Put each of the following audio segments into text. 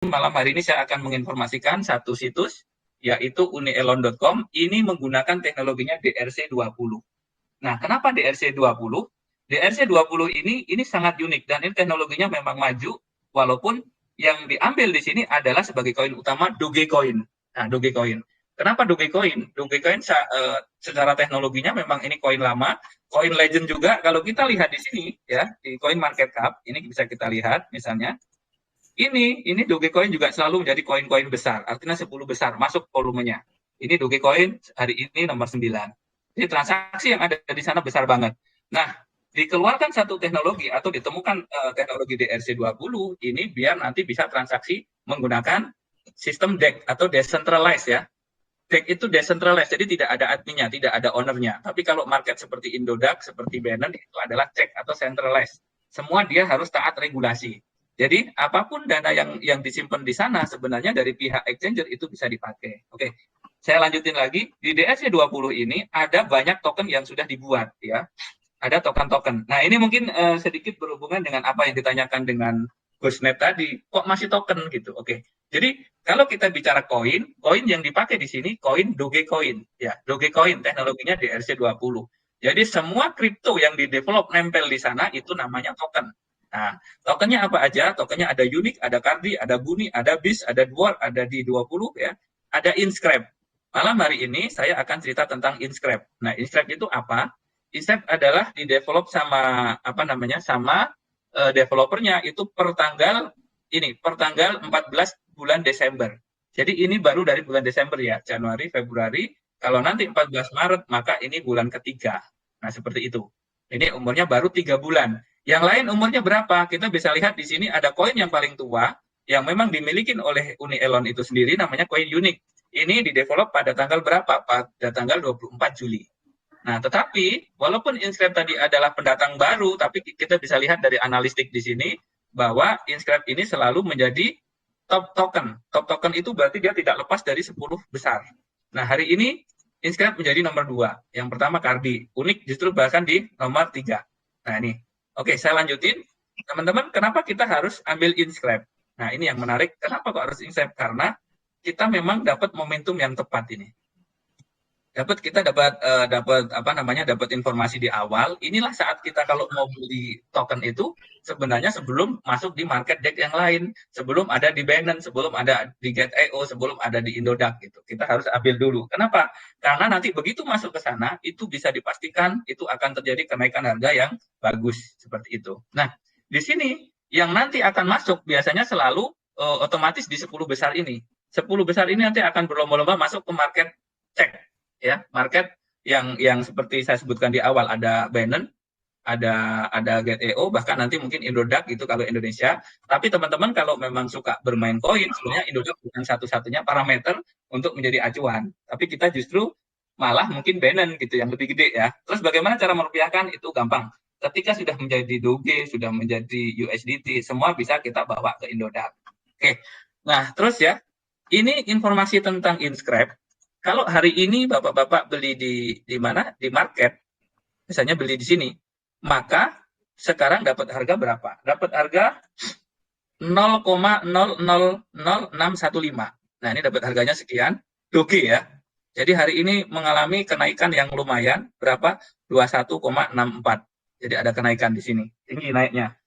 malam hari ini saya akan menginformasikan satu situs, yaitu unielon.com. Ini menggunakan teknologinya DRC20. Nah, kenapa DRC20? DRC20 ini sangat unik dan ini teknologinya memang maju, walaupun yang diambil di sini adalah sebagai koin utama Dogecoin. Nah, Dogecoin. Kenapa Dogecoin? Dogecoin secara teknologinya memang ini koin lama, koin legend juga. Kalau kita lihat di sini ya, di Coin Market Cap, ini bisa kita lihat misalnya, ini Dogecoin juga selalu menjadi koin-koin besar, artinya 10 besar masuk volumenya. Ini Dogecoin hari ini nomor 9. Jadi transaksi yang ada di sana besar banget. Nah, dikeluarkan satu teknologi atau ditemukan teknologi DRC20 ini biar nanti bisa transaksi menggunakan sistem DEX atau decentralized ya. DEX itu decentralized, jadi tidak ada adminnya, tidak ada ownernya. Tapi kalau market seperti Indodax, seperti Binance itu adalah DEX atau centralized. Semua dia harus taat regulasi. Jadi apapun dana yang disimpan di sana sebenarnya dari pihak exchanger itu bisa dipakai. Oke, saya lanjutin lagi. Di DRC20 ini ada banyak token yang sudah dibuat ya. Ada token-token. Nah, ini mungkin sedikit berhubungan dengan apa yang ditanyakan dengan Ghostnet tadi. Kok masih token gitu? Oke. Jadi kalau kita bicara koin, koin yang dipakai di sini koin Dogecoin ya. Dogecoin teknologinya DRC20. Jadi semua kripto yang di-develop nempel di sana itu namanya token. Nah, tokennya apa aja? Tokennya ada Unique, ada Cardi, ada Buni, ada BIS, ada Dwarf, ada D20 ya. Ada Inscribe. Malam hari ini saya akan cerita tentang Inscribe. Nah, Inscribe itu apa? Inscribe adalah di-develop sama apa namanya? Sama developernya itu per tanggal 14 bulan Desember. Jadi ini baru dari bulan Desember ya, Januari, Februari. Kalau nanti 14 Maret, maka ini bulan ketiga. Nah, seperti itu. Ini umurnya baru 3 bulan. Yang lain umurnya berapa? Kita bisa lihat di sini ada koin yang paling tua yang memang dimiliki oleh Unielon itu sendiri namanya koin Unique. Ini didevelop pada tanggal berapa? Pada tanggal 24 Juli. Nah, tetapi walaupun Inscribe tadi adalah pendatang baru, tapi kita bisa lihat dari analistik di sini bahwa Inscribe ini selalu menjadi top token. Top token itu berarti dia tidak lepas dari 10 besar. Nah, hari ini Inscribe menjadi nomor 2. Yang pertama Cardi. Unik justru bahkan di nomor 3. Nah, ini. Oke, saya lanjutin. Teman-teman, kenapa kita harus ambil Inscribe? Nah, ini yang menarik. Kenapa kok harus Inscribe? Karena kita memang dapat momentum yang tepat ini. Kita dapat informasi di awal. Inilah saat kita kalau mau beli token itu sebenarnya sebelum masuk di market DEX yang lain, sebelum ada di Binance, sebelum ada di Get.io, sebelum ada di Indodax gitu. Kita harus ambil dulu. Kenapa? Karena nanti begitu masuk ke sana itu bisa dipastikan itu akan terjadi kenaikan harga yang bagus seperti itu. Nah, di sini yang nanti akan masuk biasanya selalu otomatis di 10 besar ini. 10 besar ini nanti akan berlomba-lomba masuk ke market cek ya, market yang seperti saya sebutkan di awal, ada Binance, ada Get.io, bahkan nanti mungkin Indodax gitu kalau Indonesia. Tapi teman-teman kalau memang suka bermain koin, sebenarnya Indodax bukan satu-satunya parameter untuk menjadi acuan. Tapi kita justru malah mungkin Binance gitu yang lebih gede ya. Terus bagaimana cara merupiahkan? Itu gampang. Ketika sudah menjadi Doge, sudah menjadi USDT, semua bisa kita bawa ke Indodax. Oke. Nah, terus ya, ini informasi tentang Inscribe. Kalau hari ini Bapak-bapak beli di mana? Di market, misalnya beli di sini, maka sekarang dapat harga berapa? Dapat harga 0,000615. Nah, ini dapat harganya sekian, Doge ya. Jadi hari ini mengalami kenaikan yang lumayan, berapa? 21,64. Jadi ada kenaikan di sini. Tinggi naiknya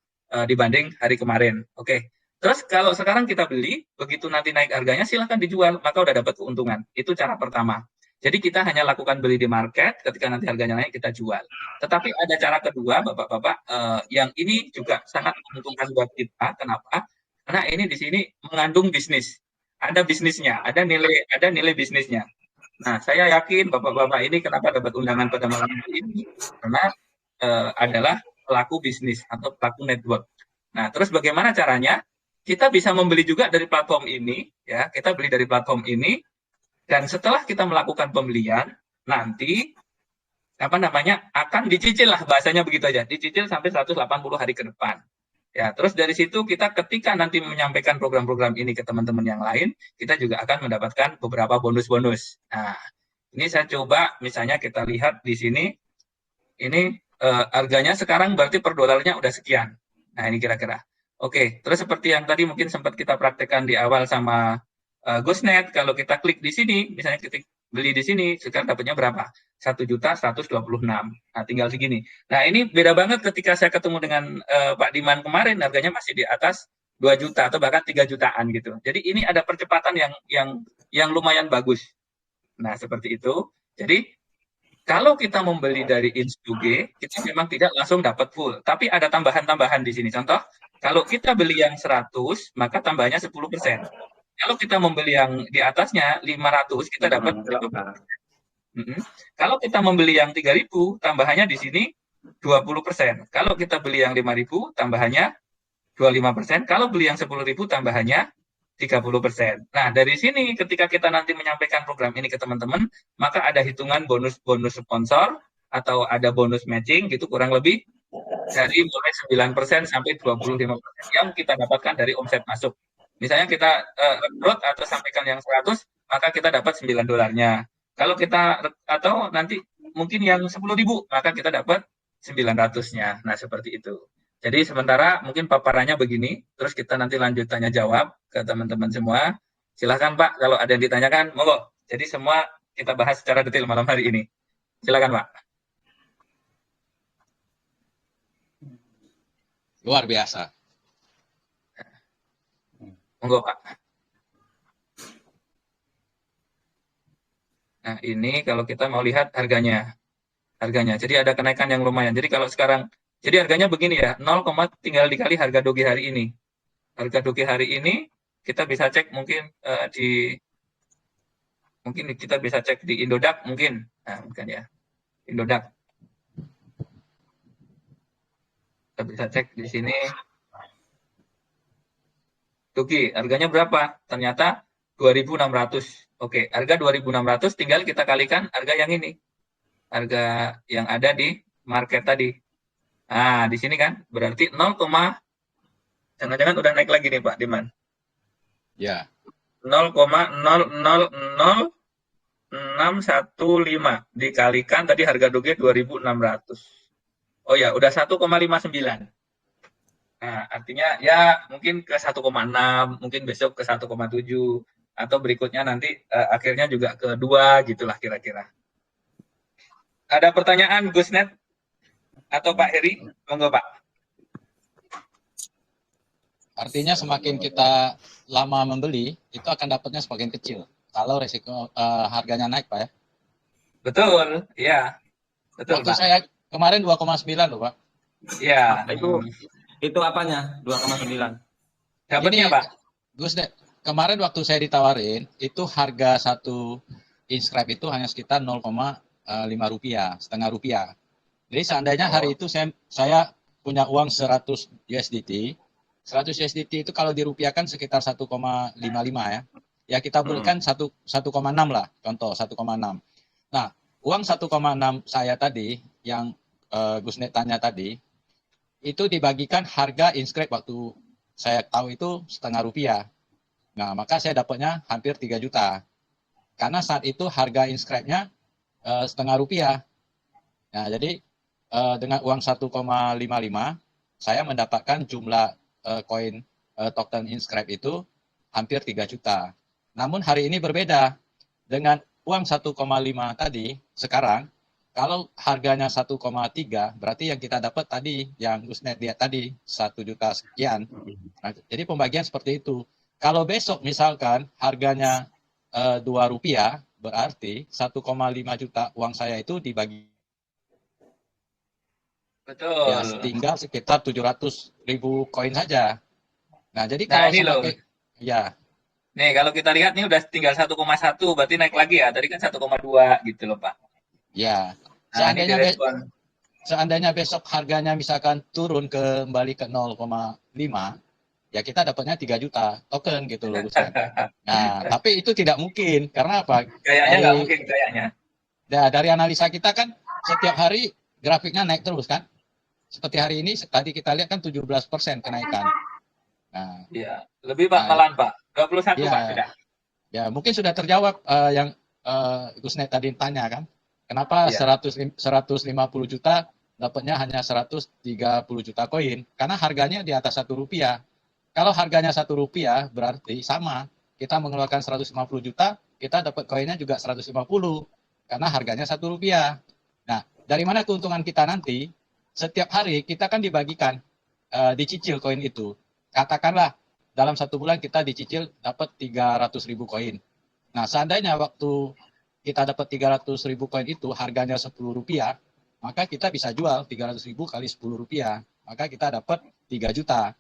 dibanding hari kemarin. Oke. Terus kalau sekarang kita beli, begitu nanti naik harganya silahkan dijual, maka udah dapat keuntungan. Itu cara pertama. Jadi kita hanya lakukan beli di market, ketika nanti harganya naik kita jual. Tetapi ada cara kedua, Bapak-bapak, yang ini juga sangat menguntungkan buat kita. Kenapa? Karena ini di sini mengandung bisnis. Ada bisnisnya, ada nilai bisnisnya. Nah, saya yakin Bapak-bapak ini kenapa dapat undangan pada malam ini? Karena adalah pelaku bisnis atau pelaku network. Nah, terus bagaimana caranya? Kita bisa membeli juga dari platform ini, ya. Kita beli dari platform ini, dan setelah kita melakukan pembelian, nanti apa namanya akan dicicil lah bahasanya begitu aja, dicicil sampai 180 hari ke depan. Ya, terus dari situ kita ketika nanti menyampaikan program-program ini ke teman-teman yang lain, kita juga akan mendapatkan beberapa bonus-bonus. Nah, ini saya coba misalnya kita lihat di sini, ini harganya sekarang berarti per dolarnya udah sekian. Nah, ini kira-kira. Oke, terus seperti yang tadi mungkin sempat kita praktekkan di awal sama GoSnet, kalau kita klik di sini, misalnya ketik beli di sini, sekarang dapatnya berapa? 1.126.000. Nah, tinggal segini. Nah, ini beda banget ketika saya ketemu dengan Pak Diman kemarin, harganya masih di atas 2 juta atau bahkan 3 jutaan gitu. Jadi ini ada percepatan yang lumayan bagus. Nah, seperti itu. Jadi kalau kita membeli dari Instuge, kita memang tidak langsung dapat full, tapi ada tambahan-tambahan di sini. Contoh, kalau kita beli yang 100, maka tambahnya 10%. Kalau kita membeli yang di atasnya 500, kita dapat 80%. Kalau kita membeli yang 3.000, tambahannya di sini 20%. Kalau kita beli yang 5.000, tambahannya 25%. Kalau beli yang 10.000, tambahannya 30%. Nah, dari sini ketika kita nanti menyampaikan program ini ke teman-teman, maka ada hitungan bonus-bonus sponsor atau ada bonus matching gitu kurang lebih dari mulai 9% sampai 25% yang kita dapatkan dari omset masuk. Misalnya kita upload atau sampaikan yang 100, maka kita dapat 9 dolarnya. Kalau kita atau nanti mungkin yang 10.000, maka kita dapat 900-nya. Nah, seperti itu. Jadi sementara mungkin paparannya begini, terus kita nanti lanjut tanya jawab ke teman-teman semua. Silakan Pak, kalau ada yang ditanyakan, monggo. Jadi semua kita bahas secara detail malam hari ini. Silakan Pak. Luar biasa. Monggo Pak. Nah, ini kalau kita mau lihat harganya. Harganya. Jadi ada kenaikan yang lumayan. Jadi kalau sekarang, jadi harganya begini ya, 0, tinggal dikali harga doge hari ini. Harga doge hari ini kita bisa cek mungkin mungkin kita bisa cek di Indodax mungkin. Nah, bukan ya. Indodax. Kita bisa cek di sini. Doge, harganya berapa? Ternyata 2.600. Oke, harga 2.600 tinggal kita kalikan harga yang ini. Harga yang ada di market tadi. Nah, di sini kan berarti 0, jangan-jangan udah naik lagi nih Pak Diman. Ya. 0,00615 dikalikan tadi harga doge 2.600. Oh ya, udah 1,59. Nah, artinya ya mungkin ke 1,6, mungkin besok ke 1,7 atau berikutnya nanti akhirnya juga ke 2 gitulah kira-kira. Ada pertanyaan Gusnet atau Pak Heri? Monggo Pak. Artinya semakin kita lama membeli, itu akan dapatnya semakin kecil. Kalau resiko harganya naik, Pak ya. Betul, ya. Betul, Waktu Pak. saya kemarin 2,9 loh, Pak. Iya. Itu apanya? 2,9. Dapatnya, Pak? Gus, kemarin waktu saya ditawarin, itu harga satu inscribe itu hanya sekitar 0,5 rupiah, setengah rupiah. Jadi seandainya hari itu saya punya uang 100 USDT, 100 USDT itu kalau dirupiahkan sekitar 1,55 ya. Ya kita berikan 1,6 lah, contoh 1,6. Nah, uang 1,6 saya tadi, yang Gusnet tanya tadi, itu dibagikan harga inscribe waktu saya tahu itu setengah rupiah. Nah, maka saya dapatnya hampir 3 juta. Karena saat itu harga inscribe-nya setengah rupiah. Nah, jadi dengan uang 1,55 saya mendapatkan jumlah koin token inscribe itu hampir 3 juta. Namun hari ini berbeda. Dengan uang 1,5 tadi, sekarang kalau harganya 1,3 berarti yang kita dapat tadi yang Gusnet lihat tadi 1 juta sekian. Nah, jadi pembagian seperti itu. Kalau besok misalkan harganya 2 rupiah, berarti 1,5 juta uang saya itu dibagi. Betul. Ya, tinggal sekitar 700.000 koin saja. Nah, jadi kalau ini semakin, ya. Nih, kalau kita lihat nih udah tinggal 1,1, berarti naik lagi ya. Tadi kan 1,2 gitu loh, Pak. Ya, Nah, seandainya besok harganya misalkan turun kembali ke 0,5, ya kita dapatnya 3 juta token gitu loh. Nah, tapi itu tidak mungkin. Karena apa? Kayaknya nggak mungkin, kayaknya. Ya, dari analisa kita kan setiap hari grafiknya naik terus kan. Seperti hari ini, tadi kita lihat kan 17% kenaikan. Nah, ya, lebih Pak malahan Pak. 21 ya, Pak sudah. Ya, mungkin sudah terjawab yang Gusnet tadi tanya kan. Kenapa 150 juta dapatnya hanya 130 juta koin karena harganya di atas Rp1. Kalau harganya Rp1 berarti sama, kita mengeluarkan 150 juta, kita dapat koinnya juga 150 karena harganya Rp1. Nah, dari mana keuntungan kita nanti? Setiap hari kita kan dibagikan, dicicil koin itu. Katakanlah dalam 1 bulan kita dicicil dapat 300.000 koin. Nah, seandainya waktu kita dapat 300.000 koin itu harganya Rp10, maka kita bisa jual 300.000 kali Rp10, maka kita dapat 3 juta.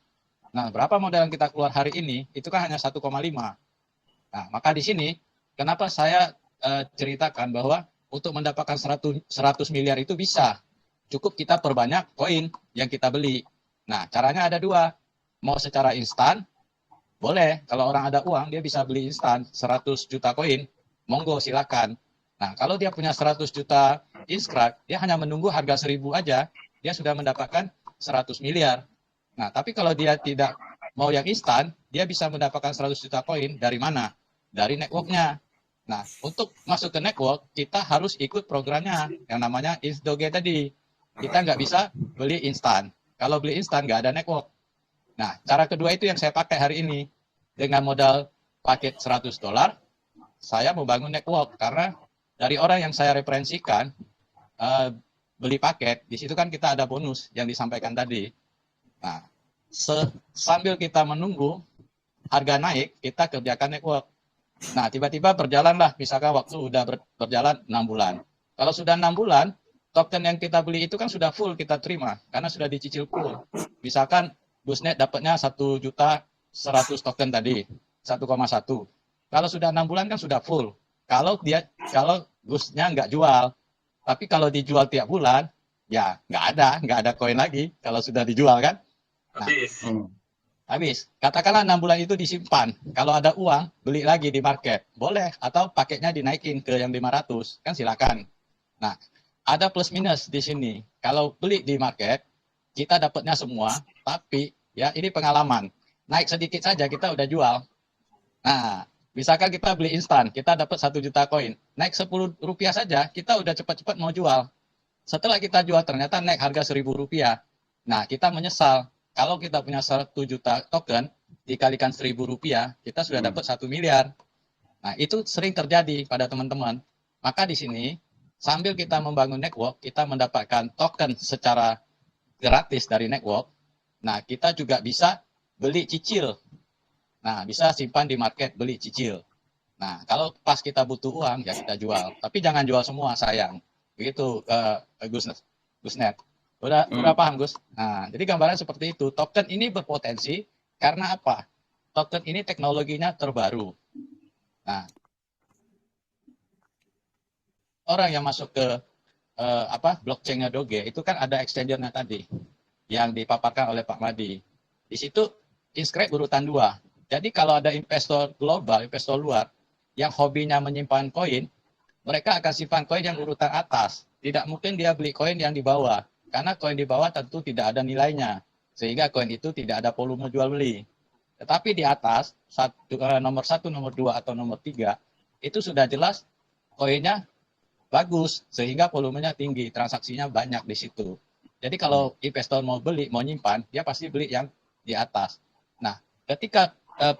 Nah, berapa modal yang kita keluar hari ini? Itu kan hanya 1,5. Nah, maka di sini kenapa saya ceritakan bahwa untuk mendapatkan 100 miliar itu bisa. Cukup kita perbanyak koin yang kita beli. Nah, caranya ada dua. Mau secara instan, boleh. Kalau orang ada uang, dia bisa beli instan 100 juta koin. Monggo, silakan. Nah, kalau dia punya 100 juta inscribe, dia hanya menunggu harga 1.000 aja, dia sudah mendapatkan 100 miliar. Nah, tapi kalau dia tidak mau yang instan, dia bisa mendapatkan 100 juta koin dari mana? Dari networknya. Nah, untuk masuk ke network, kita harus ikut programnya yang namanya Insdoge tadi. Kita nggak bisa beli instan. Kalau beli instan, nggak ada network. Nah, cara kedua itu yang saya pakai hari ini. Dengan modal paket $100, saya membangun network. Karena dari orang yang saya referensikan, beli paket, di situ kan kita ada bonus yang disampaikan tadi. Nah, sambil kita menunggu harga naik, kita kerjakan network. Nah, tiba-tiba berjalanlah, misalkan waktu udah berjalan 6 bulan. Kalau sudah 6 bulan, token yang kita beli itu kan sudah full kita terima, karena sudah dicicil full. Misalkan Busnet dapatnya 1.100.000 token tadi, 1,1. Kalau sudah 6 bulan kan sudah full. Kalau Gusnya nggak jual, tapi kalau dijual tiap bulan, ya nggak ada koin lagi kalau sudah dijual kan. Nah, habis. Katakanlah 6 bulan itu disimpan. Kalau ada uang, beli lagi di market. Boleh. Atau paketnya dinaikin ke yang 500. Kan silakan. Nah, ada plus minus di sini. Kalau beli di market, kita dapatnya semua. Tapi, ya ini pengalaman. Naik sedikit saja kita udah jual. Nah, misalkan kita beli instan. Kita dapat 1 juta koin. Naik Rp10 saja, kita udah cepat-cepat mau jual. Setelah kita jual, ternyata naik harga Rp1.000. Nah, kita menyesal. Kalau kita punya 1 juta token, dikalikan Rp1.000, kita sudah dapat 1 miliar. Nah, itu sering terjadi pada teman-teman. Maka di sini, sambil kita membangun network, kita mendapatkan token secara gratis dari network. Nah, kita juga bisa beli cicil. Nah, bisa simpan di market, beli cicil. Nah, kalau pas kita butuh uang, ya kita jual. Tapi jangan jual semua, sayang. Begitu, Gusnet. Udah paham, Gus? Nah, jadi gambaran seperti itu. Token ini berpotensi karena apa? Token ini teknologinya terbaru. Nah, orang yang masuk ke blockchain-nya Doge itu kan ada exchanger-nya tadi yang dipaparkan oleh Pak Madi. Di situ Inscribe urutan 2. Jadi kalau ada investor global, investor luar yang hobinya menyimpan koin, mereka akan simpan koin yang urutan atas. Tidak mungkin dia beli koin yang di bawah. Karena koin di bawah tentu tidak ada nilainya. Sehingga koin itu tidak ada volume jual beli. Tetapi di atas, nomor 1, nomor 2, atau nomor 3, itu sudah jelas koinnya bagus. Sehingga volumenya tinggi, transaksinya banyak di situ. Jadi kalau investor mau beli, mau nyimpan, dia pasti beli yang di atas. Nah, ketika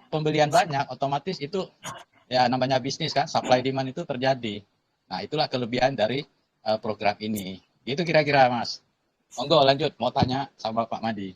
pembelian banyak, otomatis itu ya namanya bisnis kan, supply demand itu terjadi. Nah, itulah kelebihan dari program ini. Itu kira-kira, Mas. Monggo lanjut, mau tanya sama Pak Madi.